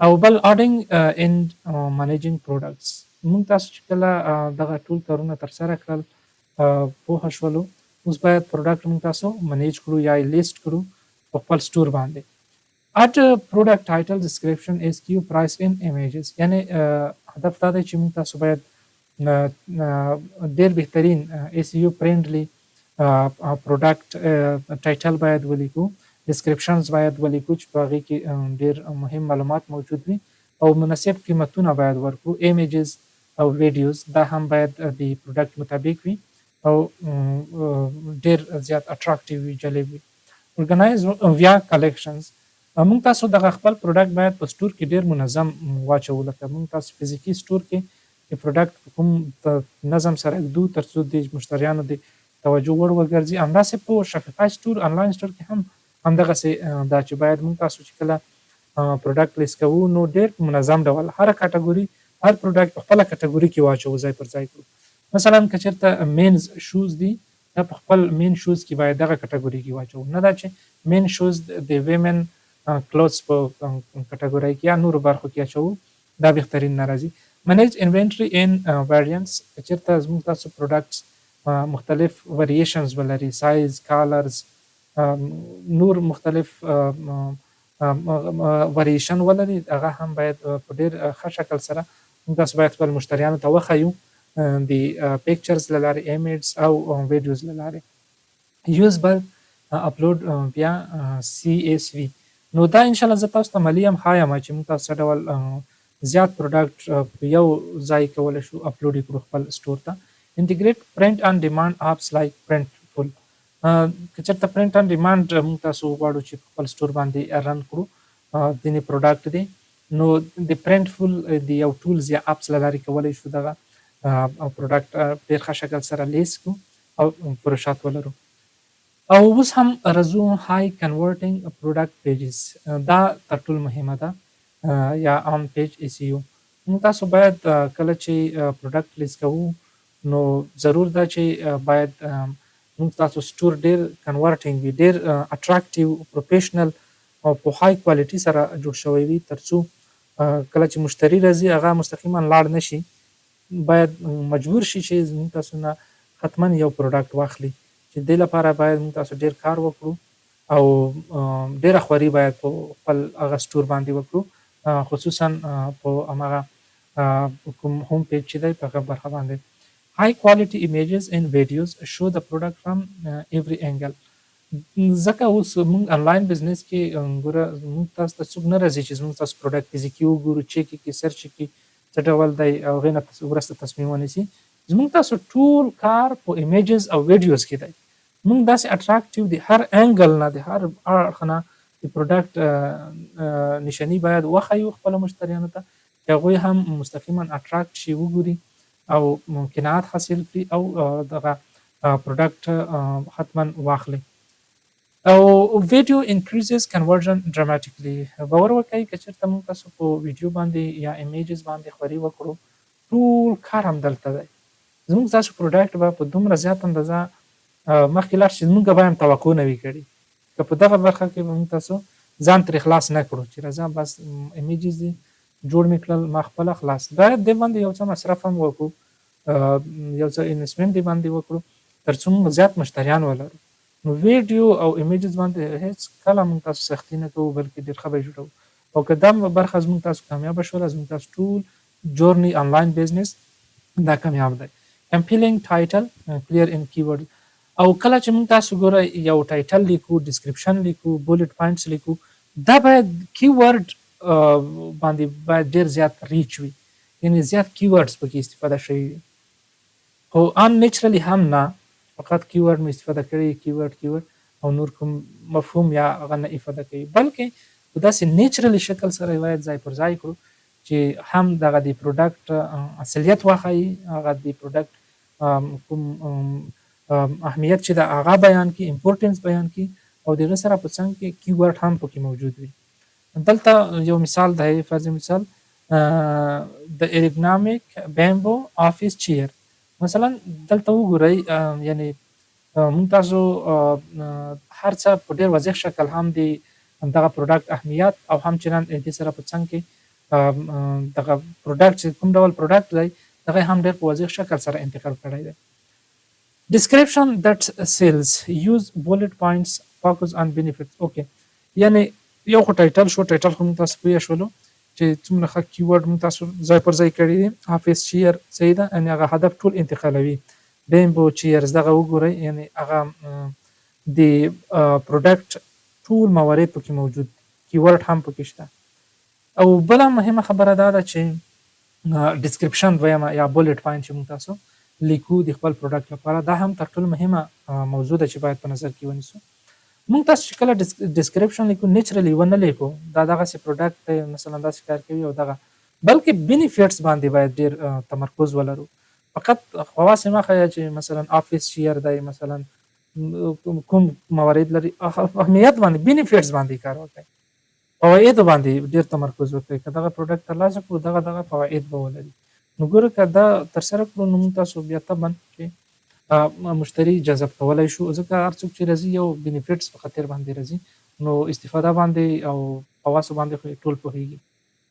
او بل اډینګ اند منیجینګ پروډکټس. موږ تاسو چې کله دغه ټول کارونه تر سره کړل پوه شولو، اوس باید پروډکټ موږ تاسو منیج کړو یا لیست کړو په خپل سٹور باندې. اټ پروډکټ ټایټل ډسکرپشن اس کیو پرایس ان ایمیجز، یعنی هدف دا دی چې موږ تاسو باید ډیر بهترین اس یو فرندلی پروډکټ ټایټل باید ولیکو، ډسکرپشنز باید ولیکو چې په هغې کې ډیر مهم معلومات موجود وي او مناسب قیمتونه باید ورکړو. ایمیجز او ویډیوز دا هم باید د پروډکټ مطابق وي او ډیر زیات اټراکټیو وي، جالب وي. ارګنایز ویا کلیکشنز، موږ تاسو دغه خپل پروډکټ باید په سټور کې ډیر منظم واچو، لکه موږ تاسو فزیکي سټور کې چې پروډکټ کوم نظم سره ږدو ترڅو د مشتریانو د توجه وړ وګرځي، همداسې په شاپیفای سټور آنلاین سټور کې هم همدغسې دا چې باید موږ تاسو چې کله پروډکټ لیست کوو نو ډیر منظم ډول هر کټګوري هر پروډکټ په خپله کټګوري کې واچو، ځای پر ځای کړو. مثلا که چېرته مینز شوز دي، دا په خپل مین شوز کې باید دغه کټګوري کې واچو، نه دا چې مین شوز د ویمن کلوتس په کټګوري کې یا نورو برخو کې اچوو، دا بهترین نه راځي. منیج انوینټري ان ویریانټس، که چېرته زموږ تاسو پروډکټس مختلف وریشنز ولري، سایز، کالرز، نور مختلف وریشن ولري، هغه هم باید په ډېر ښه شکل سره موږ تاسو باید خپل مشتریانو ته وښیو د پیکچرز له لارې، ایمیجز او ویډیوز له لارې. یوز بل اپلوډ بیا سی ایس وي، نو دا انشاءالله زه تاسو ته عملي هم ښایم چې موږ تاسو څه ډول زیات پروډکټ په یو ځای کولی شو اپلوډ یې کړو خپل سټور ته. انټیګریټ پرنټ آن ډیمانډ اپس لایک پرنټ فل، که چېرته پرنټ آن ډیمانډ موږ تاسو غواړو چې په خپل سټور باندې رن کړو ځینې پروډکټ دی، نو د پرنټ فل د یو ټولز یا اپس له لارې کولی شو دغه پروډکټ ډېر ښه شکل سره لیست کړو او فروشات ولرو. او اوس هم راځو های کنورټینګ پروډکټ پیجز، دا تر ټولو مهمه ده یا آن پیج اس یو. موږ تاسو باید کله چې پروډکټ لیست کوو نو ضرور ده چې باید موږ تاسو سټور ډېر کنورټینګ وي، ډېر اټراکټیو، پروفیشنل او په های کوالټي سره جوړ شوی وي، ترڅو کله چې مشتری راځي هغه مستقیما لاړ نه شي، باید مجبور شي چې موږ تاسو نه حتما یو پروډکټ واخلي. چې دې لپاره باید موږ تاسو ډېر کار وکړو او ډېره خواري باید په خپل هغه سټور باندې وکړو، خصوصا په هماغه کوم هوم پیج چې دی په هغه برخه باندې. High quality images and videos show the product from every angle. ځکه اوس موږ آنلاین بزنس کې ګوره موږ تاسو ته څوک نه راځي چې موږ تاسو پروډکټ فزیکي وګورو، چیک یې کړي، سرچ یې کړي څه ډول دی او هغې نه وروسته تصمیم ونیسي. زموږ تاسو ټول کار په ایمیجز او ویډیوز کې دی. موږ داسې اټراکټیو د هر انګل نه، د هر اړخ نه د پروډکټ نشاني باید وښیو خپلو مشتریانو ته چې هغوی هم مستقیما اټراکټ شي، وګوري او قناعت حاصل کړي او دغه پروډکټ حتما واخلي. او ویډیو انکریزز کنورژن ډراماټیکلی، باور وکړئ که چېرته موږ تاسو په ویډیو باندې یا ایمیجز باندې خواري وکړو، ټول کار همدلته دی. زموږ تاسو پروډکټ به په دومره زیات اندازه مخکې لاړ شي چې موږ به هم توقع نه وي کړي، که په دغه برخه کې به موږ تاسو ځان ترې خلاص نه کړو چې راځه بس ایمیجز دي جوړ مې کړل ما خپله خلاص، باید دې باندې یو څه مصرف هم وکړو، یو څه انویسټمنټ دې باندې وکړو ترڅو موږ زیات مشتریان ولرو. نو ویډیو او ایمیجز باندې هیڅ کله موږ تاسو سختي نه کوو، بلکې ډېر ښه به یې جوړوو. او که دا برخه زموږ تاسو کامیابه شوله، زموږ تاسو ټول جورني آنلاین بزنس دا کامیاب دی. کمپیلینګ ټایټل کلیر ان کیورډ، او کله چې موږ تاسو ګوره یو ټایټل لیکو، ډسکرپشن لیکو، بولټ پوینټس لیکو، دا باید کیورډ باندې باید ډېر زیات ریچ وي، یعنې زیات کیورډز پکې استفاده شوي وي، خو ان نیچرلی هم نه، فقط کیورډ مې استفاده کړی، کیورډ او نور کوم مفهوم یا هغه نه افاده کوي، بلکې په داسې نیچرلی شکل سره باید ځای پر ځای کړو چې هم دغه د پروډکټ اصلیت وښایي، هغه د پروډکټ کوم اهمیت چې د هغه بیان کړي، امپورټنس بیان کړي، او د هغې سره په څنګ کې کیورډ هم پکې موجود وي. دلته یو مثال دی، فرض مثال د ارګنامک بیمبو آفیس چیر، مثلا دلته وګورئ، یعنی موږ تاسو هر څه په ډېر واضح شکل هم د دغه پروډکټ اهمیت او همچنان د دې سره په څنګ کې دغه پروډکټ چې کوم ډول پروډکټ دی دغه هم ډېر په واضح شکل سره انتقال کړی دی. Description that sells use bullet points focus on benefits. اوکې یعنی یو خو ټایټل شو، ټایټل خو موږ تاسو پوه شولو چې څومره ښه کیورډ موږ تاسو ځای پر ځای کړي دي. حافظ شیر صحیح ده، یعنی هغه هدف ټول انتقالوي. بیمبو چیرز دغه وګورئ، یعنی هغه د پروډکټ ټول موارد پکې موجود، کیورډ هم پکې شته. او بله مهمه خبره دا ده چې ډسکرپشن دویمه یا بولټ پوینټ چې موږ تاسو لیکو د خپل پروډکټ لپاره، دا هم تر ټولو مهمه موضوع ده چې باید په نظر کې ونیسو. موږ تاسو چې کله ډسکرپشن لیکو نیچرلی ونه لیکو دا دغسې پروډکټ دی مثلا داسې کار کوي او دغه، بلکې بینیفیټس باندې باید ډېر تمرکز ولرو. فقط خواص مه ښایه چې مثلا آفیس شیر دی، مثلا کوم موارد لري، اهمیت باندې بینیفیټس باندې کار وکړئ، فوایدو باندې ډېر تمرکز وکړئ. که دغه پروډکټ ترلاسه کړو دغه فواید به ولري. نو ګوره که دا ترسره کړو نو موږ تاسو بیا طبعا چې مشتری جذب کولی شو، ځکه هر څوک چې راځي یو بینیفیټس په خاطر باندې راځي، نو استفاده باندې او خواصو باندې خو ټول پوهېږي.